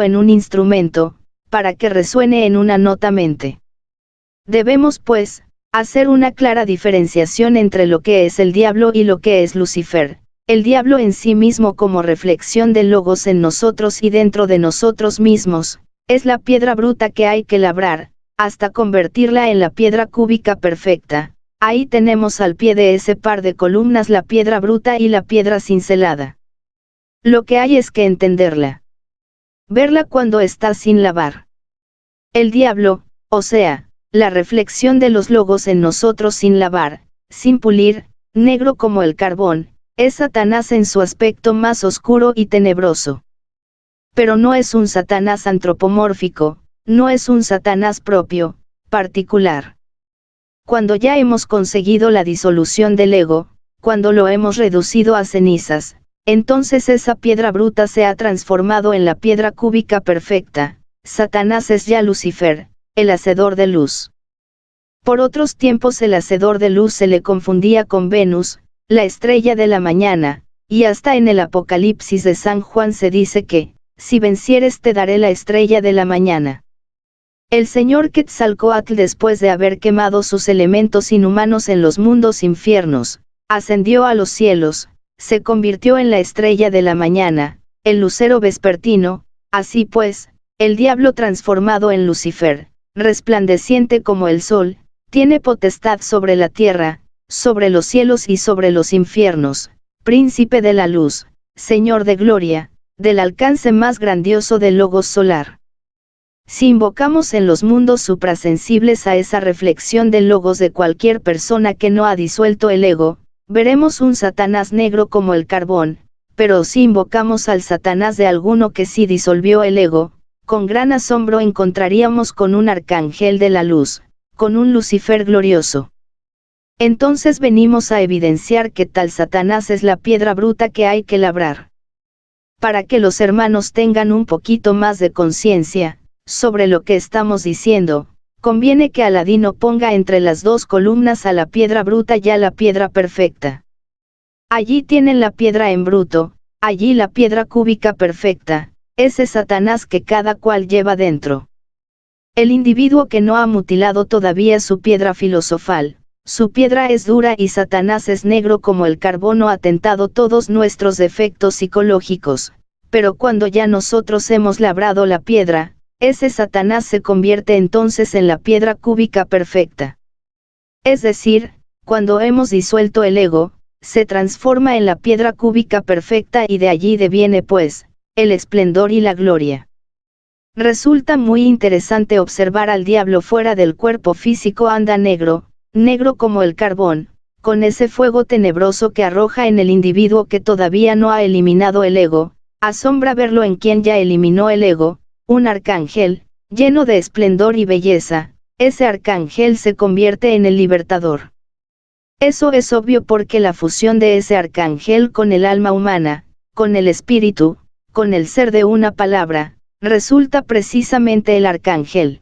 en un instrumento, para que resuene en una nota mente. Debemos, pues, hacer una clara diferenciación entre lo que es el diablo y lo que es Lucifer. El diablo en sí mismo como reflexión del logos en nosotros y dentro de nosotros mismos, es la piedra bruta que hay que labrar, hasta convertirla en la piedra cúbica perfecta. Ahí tenemos al pie de ese par de columnas la piedra bruta y la piedra cincelada. Lo que hay es que entenderla. Verla cuando está sin lavar. El diablo, o sea, la reflexión de los logos en nosotros sin lavar, sin pulir, negro como el carbón, es Satanás en su aspecto más oscuro y tenebroso. Pero no es un Satanás antropomórfico, no es un Satanás propio, particular. Cuando ya hemos conseguido la disolución del ego, cuando lo hemos reducido a cenizas, entonces esa piedra bruta se ha transformado en la piedra cúbica perfecta. Satanás es ya Lucifer, el hacedor de luz. Por otros tiempos el hacedor de luz se le confundía con Venus, la estrella de la mañana, y hasta en el Apocalipsis de San Juan se dice que, si vencieres te daré la estrella de la mañana. El señor Quetzalcóatl, después de haber quemado sus elementos inhumanos en los mundos infiernos, ascendió a los cielos, se convirtió en la estrella de la mañana, el lucero vespertino. Así pues, el diablo transformado en Lucifer, resplandeciente como el sol, tiene potestad sobre la tierra, sobre los cielos y sobre los infiernos, príncipe de la luz, señor de gloria, del alcance más grandioso del logos solar. Si invocamos en los mundos suprasensibles a esa reflexión del logos de cualquier persona que no ha disuelto el ego, veremos un Satanás negro como el carbón, pero si invocamos al Satanás de alguno que sí disolvió el ego, con gran asombro encontraríamos con un arcángel de la luz, con un Lucifer glorioso. Entonces venimos a evidenciar que tal Satanás es la piedra bruta que hay que labrar. Para que los hermanos tengan un poquito más de conciencia sobre lo que estamos diciendo, conviene que Aladino ponga entre las dos columnas a la piedra bruta y a la piedra perfecta. Allí tienen la piedra en bruto, allí la piedra cúbica perfecta, ese Satanás que cada cual lleva dentro. El individuo que no ha mutilado todavía su piedra filosofal, su piedra es dura y Satanás es negro como el carbono, ha tentado todos nuestros defectos psicológicos, pero cuando ya nosotros hemos labrado la piedra, ese Satanás se convierte entonces en la piedra cúbica perfecta. Es decir, cuando hemos disuelto el ego, se transforma en la piedra cúbica perfecta y de allí deviene pues, el esplendor y la gloria. Resulta muy interesante observar al diablo fuera del cuerpo físico, anda negro, negro como el carbón, con ese fuego tenebroso que arroja en el individuo que todavía no ha eliminado el ego. Asombra verlo en quien ya eliminó el ego, un arcángel, lleno de esplendor y belleza. Ese arcángel se convierte en el libertador. Eso es obvio porque la fusión de ese arcángel con el alma humana, con el espíritu, con el ser de una palabra, resulta precisamente el arcángel.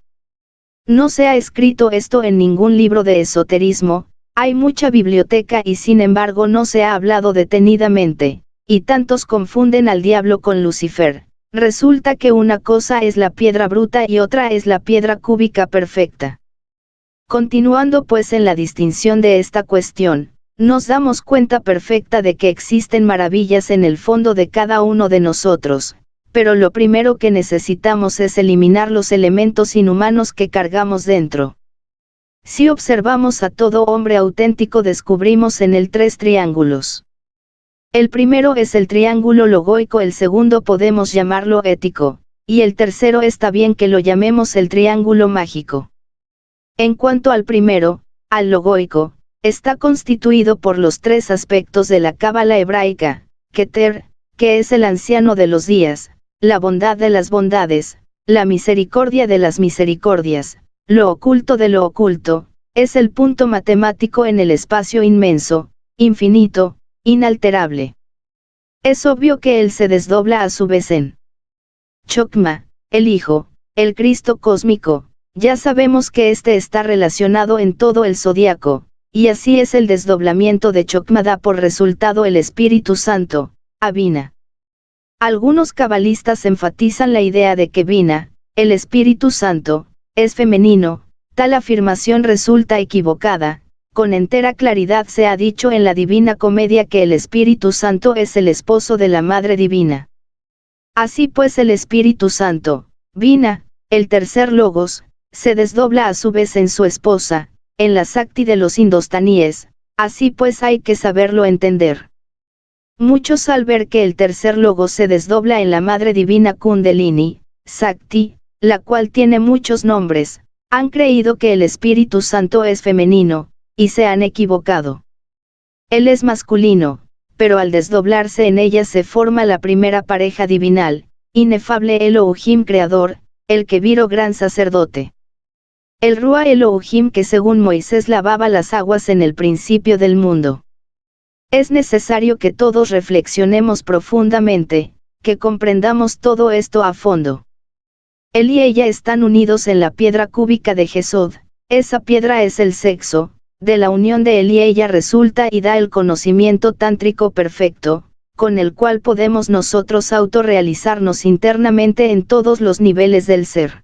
No se ha escrito esto en ningún libro de esoterismo, hay mucha biblioteca y sin embargo no se ha hablado detenidamente, y tantos confunden al diablo con Lucifer. Resulta que una cosa es la piedra bruta y otra es la piedra cúbica perfecta. Continuando pues en la distinción de esta cuestión, nos damos cuenta perfecta de que existen maravillas en el fondo de cada uno de nosotros, pero lo primero que necesitamos es eliminar los elementos inhumanos que cargamos dentro. Si observamos a todo hombre auténtico descubrimos en él tres triángulos. El primero es el triángulo logoico, el segundo podemos llamarlo ético, y el tercero está bien que lo llamemos el triángulo mágico. En cuanto al primero, al logoico, está constituido por los tres aspectos de la cábala hebraica, Keter, que es el anciano de los días, la bondad de las bondades, la misericordia de las misericordias, lo oculto de lo oculto, es el punto matemático en el espacio inmenso, infinito, inalterable. Es obvio que él se desdobla a su vez en Chokma, el Hijo, el Cristo cósmico. Ya sabemos que este está relacionado en todo el zodiaco, y así es el desdoblamiento de Chokma, da por resultado el Espíritu Santo, Abina. Algunos cabalistas enfatizan la idea de que Vina, el Espíritu Santo, es femenino. Tal afirmación resulta equivocada. Con entera claridad se ha dicho en la Divina Comedia que el Espíritu Santo es el esposo de la Madre Divina. Así pues el Espíritu Santo, Vina, el tercer logos, se desdobla a su vez en su esposa, en la Sakti de los indostaníes. Así pues hay que saberlo entender. Muchos al ver que el tercer logos se desdobla en la Madre Divina Kundalini, Sakti, la cual tiene muchos nombres, han creído que el Espíritu Santo es femenino, y se han equivocado. Él es masculino, pero al desdoblarse en ella se forma la primera pareja divinal, inefable Elohim creador, el Keviro gran sacerdote. El Rúa Elohim que según Moisés lavaba las aguas en el principio del mundo. Es necesario que todos reflexionemos profundamente, que comprendamos todo esto a fondo. Él y ella están unidos en la piedra cúbica de Jesod, esa piedra es el sexo, de la unión de él y ella resulta y da el conocimiento tántrico perfecto, con el cual podemos nosotros autorrealizarnos internamente en todos los niveles del ser.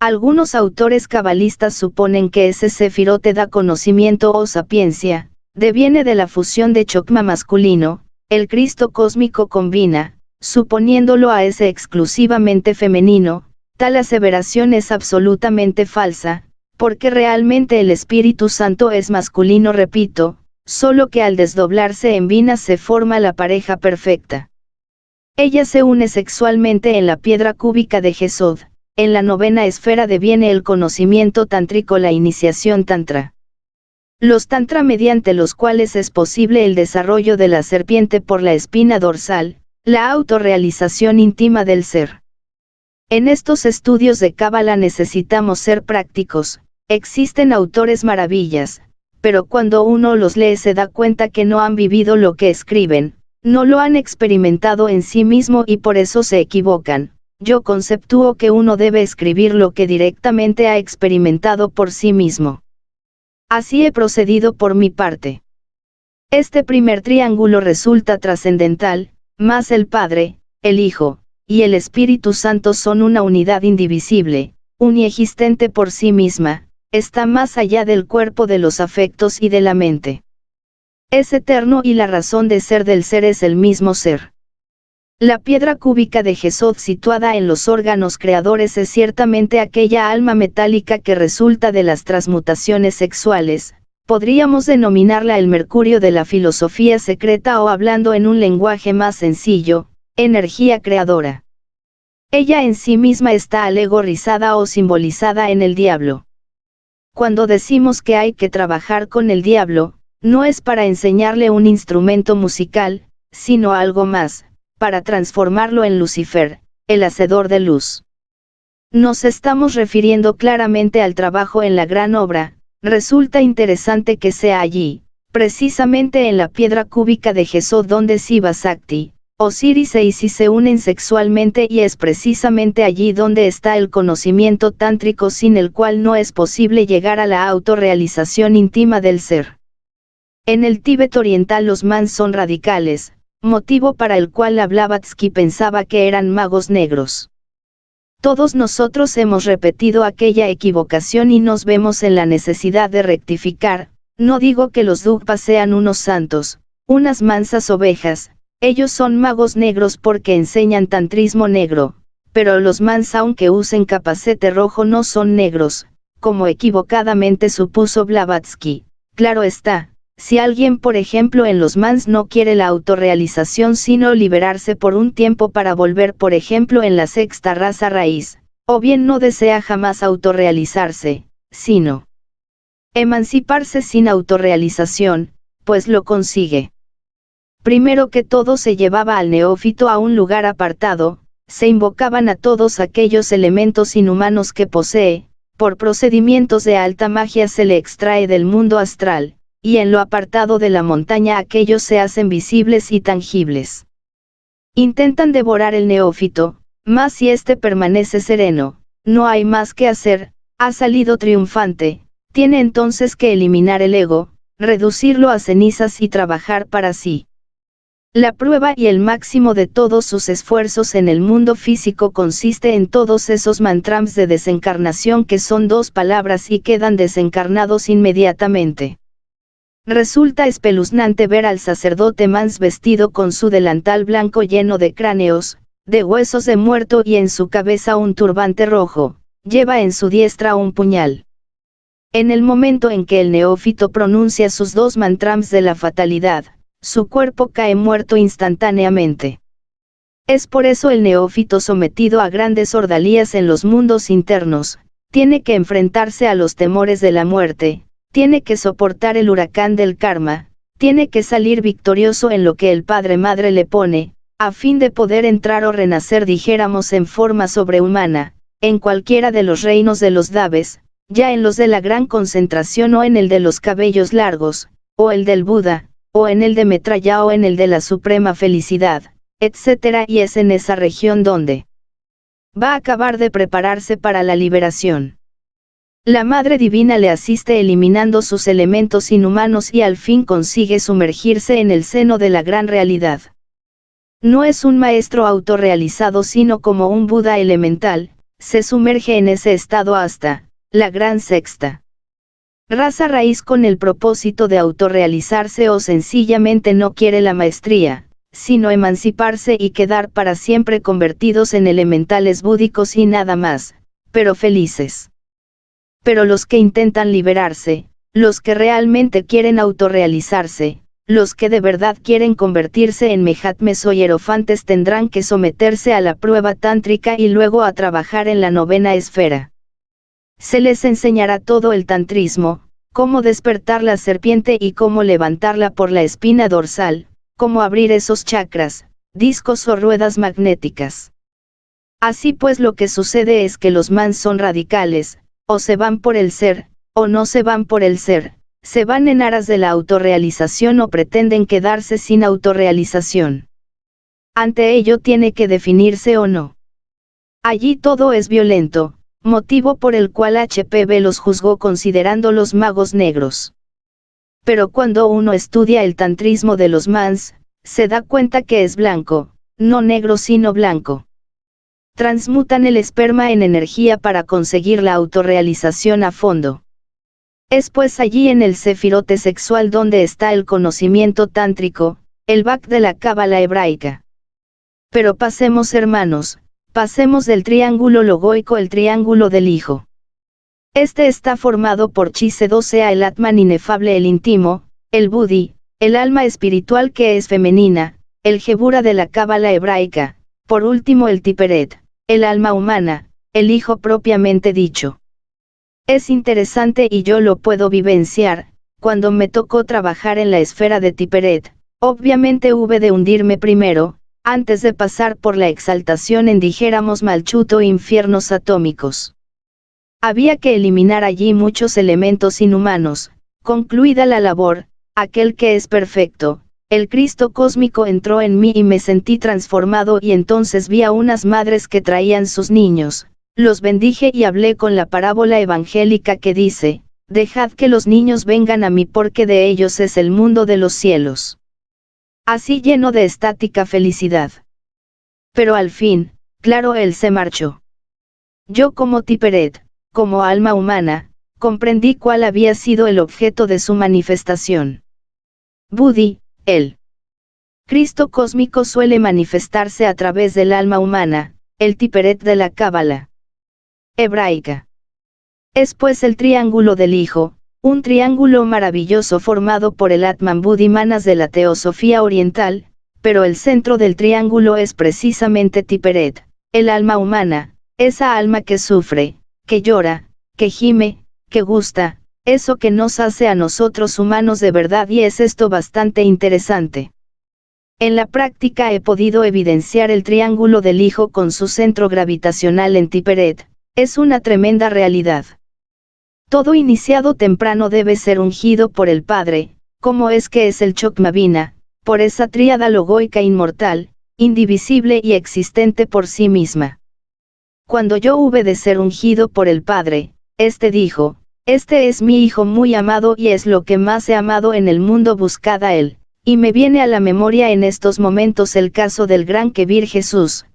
Algunos autores cabalistas suponen que ese sefirote da conocimiento o sapiencia, deviene de la fusión de Chokma masculino, el Cristo cósmico combina, suponiéndolo a ese exclusivamente femenino. Tal aseveración es absolutamente falsa, porque realmente el Espíritu Santo es masculino, repito, solo que al desdoblarse en Vina se forma la pareja perfecta. Ella se une sexualmente en la piedra cúbica de Jesod, en la novena esfera deviene el conocimiento tántrico, la iniciación tantra. Los tantra mediante los cuales es posible el desarrollo de la serpiente por la espina dorsal, la autorrealización íntima del ser. En estos estudios de Cábala necesitamos ser prácticos, existen autores maravillas, pero cuando uno los lee se da cuenta que no han vivido lo que escriben, no lo han experimentado en sí mismo y por eso se equivocan. Yo conceptúo que uno debe escribir lo que directamente ha experimentado por sí mismo. Así he procedido por mi parte. Este primer triángulo resulta trascendental, más el Padre, el Hijo, y el Espíritu Santo son una unidad indivisible, uniexistente por sí misma, está más allá del cuerpo, de los afectos y de la mente. Es eterno y la razón de ser del ser es el mismo ser. La piedra cúbica de Jesod situada en los órganos creadores es ciertamente aquella alma metálica que resulta de las transmutaciones sexuales, podríamos denominarla el mercurio de la filosofía secreta o hablando en un lenguaje más sencillo, energía creadora. Ella en sí misma está alegorizada o simbolizada en el diablo. Cuando decimos que hay que trabajar con el diablo, no es para enseñarle un instrumento musical, sino algo más, para transformarlo en Lucifer, el hacedor de luz. Nos estamos refiriendo claramente al trabajo en la gran obra. Resulta interesante que sea allí, precisamente en la piedra cúbica de Jesod donde Siva Sakti, Osiris e Isis se unen sexualmente y es precisamente allí donde está el conocimiento tántrico sin el cual no es posible llegar a la autorrealización íntima del ser. En el Tíbet oriental los mans son radicales, motivo para el cual la Blavatsky pensaba que eran magos negros. Todos nosotros hemos repetido aquella equivocación y nos vemos en la necesidad de rectificar. No digo que los Dugpas sean unos santos, unas mansas ovejas, ellos son magos negros porque enseñan tantrismo negro, pero los mans aunque usen capacete rojo no son negros, como equivocadamente supuso Blavatsky. Claro está, si alguien por ejemplo en los mans no quiere la autorrealización sino liberarse por un tiempo para volver por ejemplo en la sexta raza raíz, o bien no desea jamás autorrealizarse, sino emanciparse sin autorrealización, pues lo consigue. Primero que todo se llevaba al neófito a un lugar apartado, se invocaban a todos aquellos elementos inhumanos que posee, por procedimientos de alta magia se le extrae del mundo astral, y en lo apartado de la montaña aquellos se hacen visibles y tangibles. Intentan devorar el neófito, mas si éste permanece sereno, no hay más que hacer, ha salido triunfante, tiene entonces que eliminar el ego, reducirlo a cenizas y trabajar para sí. La prueba y el máximo de todos sus esfuerzos en el mundo físico consiste en todos esos mantrams de desencarnación que son 2 palabras y quedan desencarnados inmediatamente. Resulta espeluznante ver al sacerdote Mans vestido con su delantal blanco lleno de cráneos, de huesos de muerto y en su cabeza un turbante rojo, lleva en su diestra un puñal. En el momento en que el neófito pronuncia sus 2 mantrams de la fatalidad, su cuerpo cae muerto instantáneamente. Es por eso el neófito sometido a grandes ordalías en los mundos internos, tiene que enfrentarse a los temores de la muerte, tiene que soportar el huracán del karma, tiene que salir victorioso en lo que el Padre Madre le pone, a fin de poder entrar o renacer dijéramos en forma sobrehumana, en cualquiera de los reinos de los Daves, ya en los de la gran concentración o en el de los cabellos largos, o el del Buda, o en el de Metraya o en el de la suprema felicidad, etc. Y es en esa región donde va a acabar de prepararse para la liberación. La Madre Divina le asiste eliminando sus elementos inhumanos y al fin consigue sumergirse en el seno de la gran realidad. No es un maestro autorrealizado sino como un Buda elemental, se sumerge en ese estado hasta la gran sexta raza raíz con el propósito de autorrealizarse o sencillamente no quiere la maestría, sino emanciparse y quedar para siempre convertidos en elementales búdicos y nada más, pero felices. Pero los que intentan liberarse, los que realmente quieren autorrealizarse, los que de verdad quieren convertirse en Mahatmes o hierofantes tendrán que someterse a la prueba tántrica y luego a trabajar en la 9ª esfera. Se les enseñará todo el tantrismo, cómo despertar la serpiente y cómo levantarla por la espina dorsal, cómo abrir esos chakras, discos o ruedas magnéticas. Así pues lo que sucede es que los mans son radicales, o se van por el ser, o no se van por el ser, se van en aras de la autorrealización o pretenden quedarse sin autorrealización. Ante ello tiene que definirse o no. Allí todo es violento, motivo por el cual HPV los juzgó considerándolos magos negros. Pero cuando uno estudia el tantrismo de los mans, se da cuenta que es blanco, no negro sino blanco. Transmutan el esperma en energía para conseguir la autorrealización a fondo. Es pues allí en el sefirote sexual donde está el conocimiento tántrico, el Bhak de la cábala hebraica. Pero pasemos hermanos, pasemos del triángulo logoico el triángulo del Hijo. Este está formado por Chisedo, o sea el Atman inefable, el íntimo, el Buddhi, el alma espiritual que es femenina, el Jebura de la cábala hebraica, por último el Tiperet, el alma humana, el Hijo propiamente dicho. Es interesante y yo lo puedo vivenciar, cuando me tocó trabajar en la esfera de Tiperet, obviamente hube de hundirme primero, antes de pasar por la exaltación en dijéramos Malchut o infiernos atómicos. Había que eliminar allí muchos elementos inhumanos, concluida la labor, aquel que es perfecto, el Cristo cósmico entró en mí y me sentí transformado y entonces vi a unas madres que traían sus niños, los bendije y hablé con la parábola evangélica que dice, dejad que los niños vengan a mí porque de ellos es el mundo de los cielos. Así lleno de estática felicidad. Pero al fin, claro, él se marchó. Yo como Tiperet, como alma humana, comprendí cuál había sido el objeto de su manifestación. Buddhi, el Cristo cósmico suele manifestarse a través del alma humana, el Tiperet de la cábala hebraica. Es pues el triángulo del Hijo, un triángulo maravilloso formado por el Atman Buddhi Manas de la teosofía oriental, pero el centro del triángulo es precisamente Tiperet, el alma humana, esa alma que sufre, que llora, que gime, que gusta, eso que nos hace a nosotros humanos de verdad, y es esto bastante interesante. En la práctica he podido evidenciar el triángulo del Hijo con su centro gravitacional en Tiperet, es una tremenda realidad. Todo iniciado temprano debe ser ungido por el Padre, como es que es el Chokmavina, por esa tríada logoica inmortal, indivisible y existente por sí misma. Cuando yo hube de ser ungido por el Padre, este dijo, este es mi Hijo muy amado y es lo que más he amado en el mundo, buscad a él, Y me viene a la memoria en estos momentos el caso del gran Kebir Jesús,